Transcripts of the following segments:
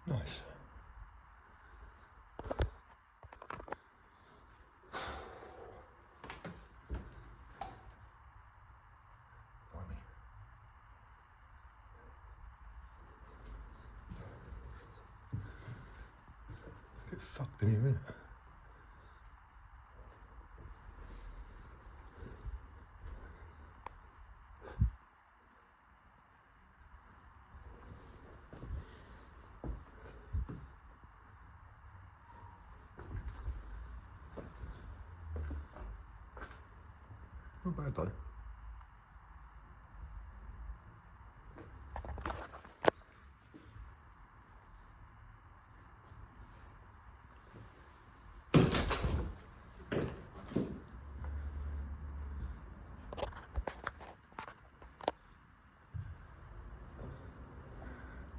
Nice. Blimey. A bit fucked in here, isn't it? Not bad though.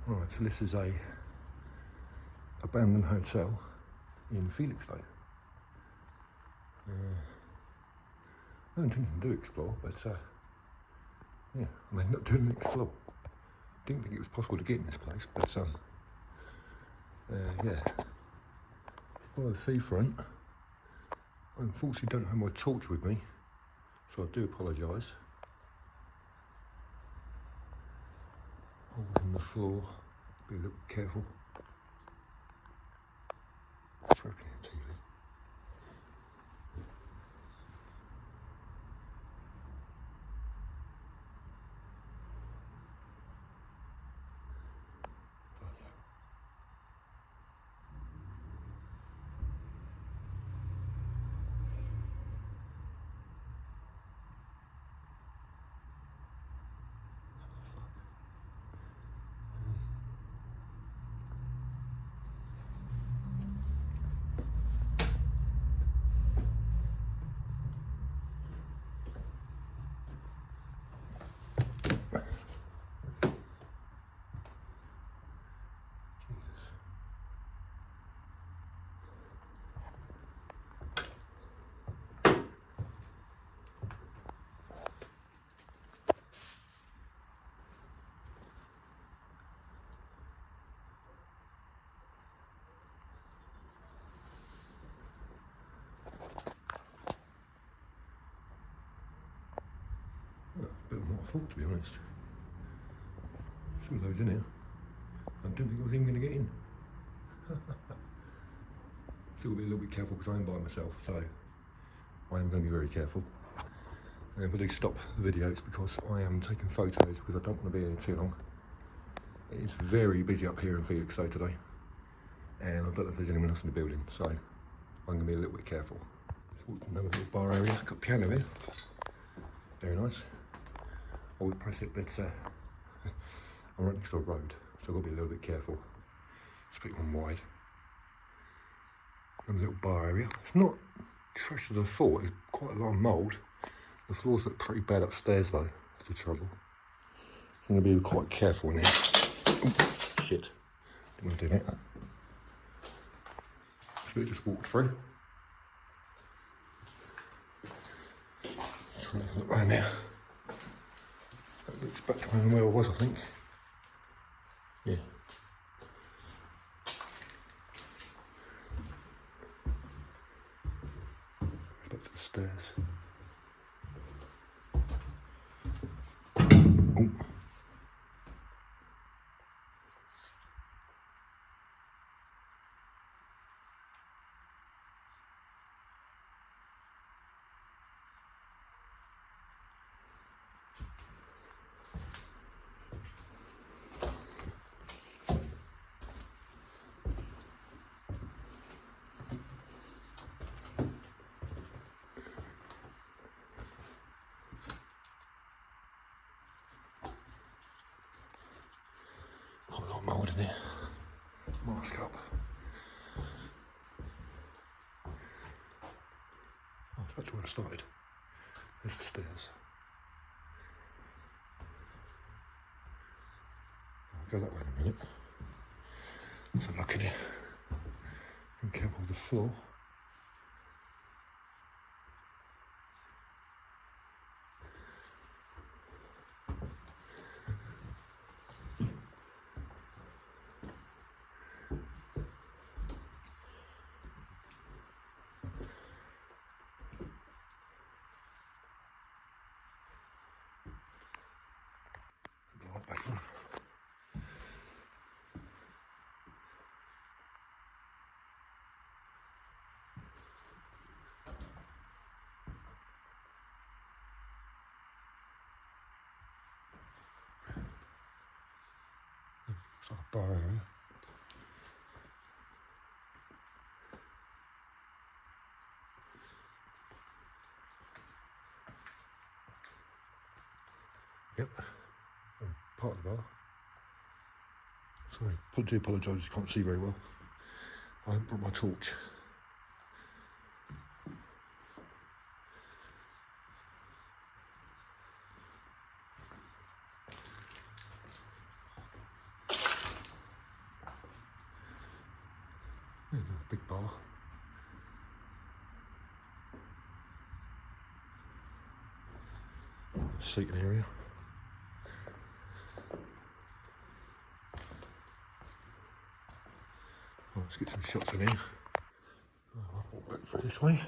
Right, so this is a abandoned hotel in Felixstowe. No intention to do explore, but yeah, I ended up doing an explore. Didn't think it was possible to get in this place, but yeah. It's by the seafront. I unfortunately don't have my torch with me, so I do apologise. Holes in the floor, be a little careful. Let's open the TV. A bit more thought, to be honest. Some loads in here. I didn't think I was even going to get in. Still got to be a little bit careful because I am by myself, so I am going to be very careful. And if I do stop the video, it's because I am taking photos because I don't want to be here too long. It's very busy up here in Felixstowe today, and I don't know if there's anyone else in the building, so I'm going to be a little bit careful. Just walked another little bar area. Got a piano here. Very nice. I would press it, but I'm right next to a road, so I've got to be a little bit careful. It's a bit one wide. And a little bar area. It's not trash as I thought, it's quite a lot of mould. The floors look pretty bad upstairs though, that's the trouble. I'm going to be quite careful in here. Oh, shit, didn't want to do that. So we just walked through. Just trying to have a look around there. That looks back to where I was, I think. Yeah. Back to the stairs. Oh. Quite a lot of mould in here. Mask up. Oh, that's where I started. There's the stairs. I'll go that way in a minute. So look in here. Be careful with the floor. that back on. It's like a bar area. Yep, part of the bar. Sorry, I do apologise, you can't see very well. I haven't brought my torch. There's a big bar. Seating area. Well, let's get some shots in here. I'll walk back through this way.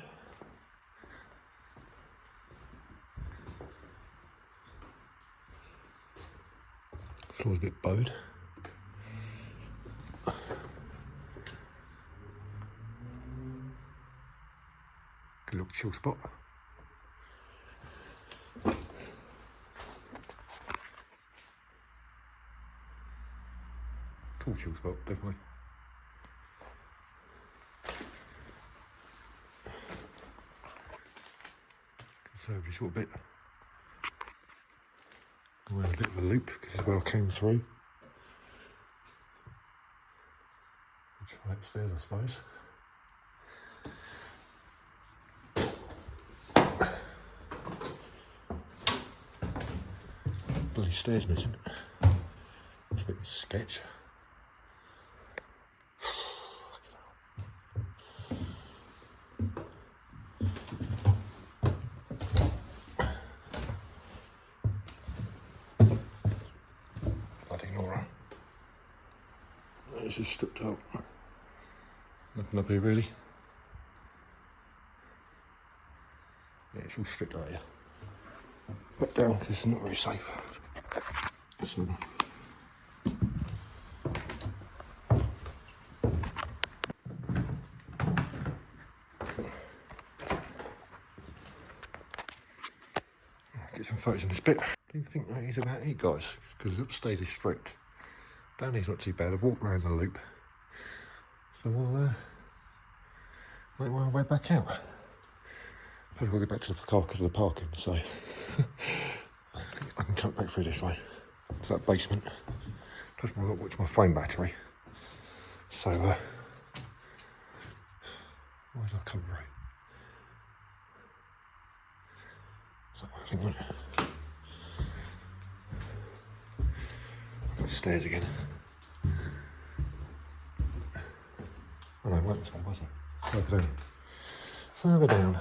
Floor's a bit bowed. Good little chill spot. Cool chill spot, definitely. Conservative sort of bit. Going a bit of a loop because this is where I came through. I'll try upstairs, I suppose. Bloody stairs missing. It's a bit of a sketch. It's just stripped out. Nothing up here really. Yeah, it's all stripped out here. Back down because it's not very safe. So, get some photos in this bit. Do you think that is about it, guys? Because upstairs is stripped. Down here's not too bad. I've walked around the loop, so we'll make my way back out. I've got to get back to the car because of the parking, so I think I can come back through this way. It's that basement. Plus, I've got to watch my phone battery. So, where did I come through? So, I think stairs again. Oh no, it wasn't, was it? Further down. Further down.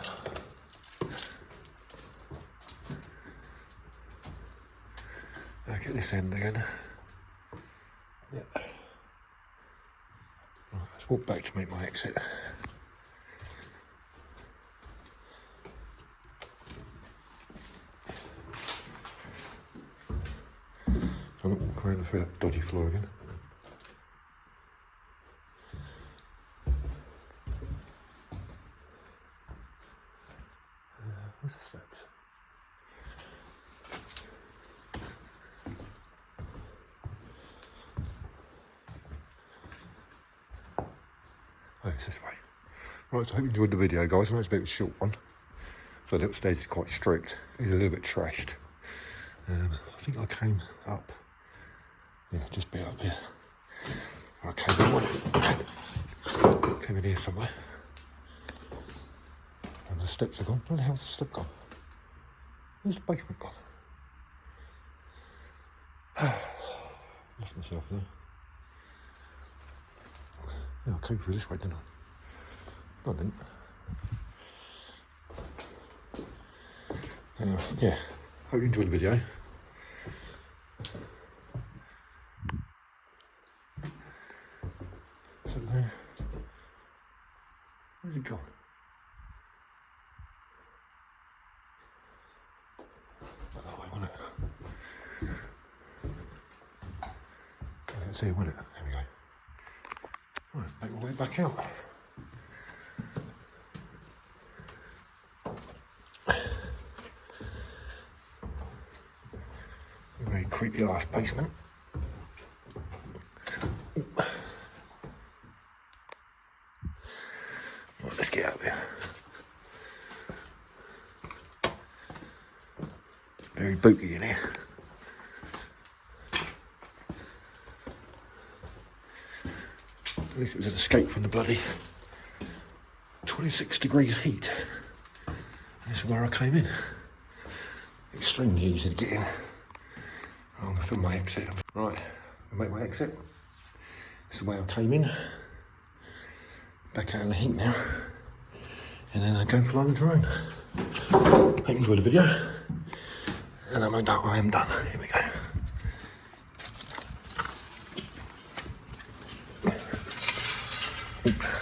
Back at this end again. Yep. Right, let's walk back to make my exit. I'm not walking around through that dodgy floor again. Where's the steps? Oh, it's this way. Right, so I hope you enjoyed the video, guys. I know it's a bit of a short one. So the upstairs is quite strict. It's a little bit trashed. I think I came up. Yeah, just be up here. I came in here somewhere. And the steps are gone. Where the hell's the step gone? Where's the basement gone? Lost myself there. Yeah, I came through this way, didn't I? No, I didn't. Yeah, hope you enjoyed the video. So there. Where's it gone? That way, wasn't it? lights here, won't it? There we go. Right, make my way back out. A very creepy last basement. Right, let's get out there. Very booty in here. At least it was an escape from the bloody 26 degrees heat. And this is where I came in. Extremely easy to get in. I'm going to film my exit. Right, I'll make my exit. This is the way I came in. Back out in the heat now. And then I go fly the drone. Hope you enjoyed the video. And I am done. Here we go. Oops.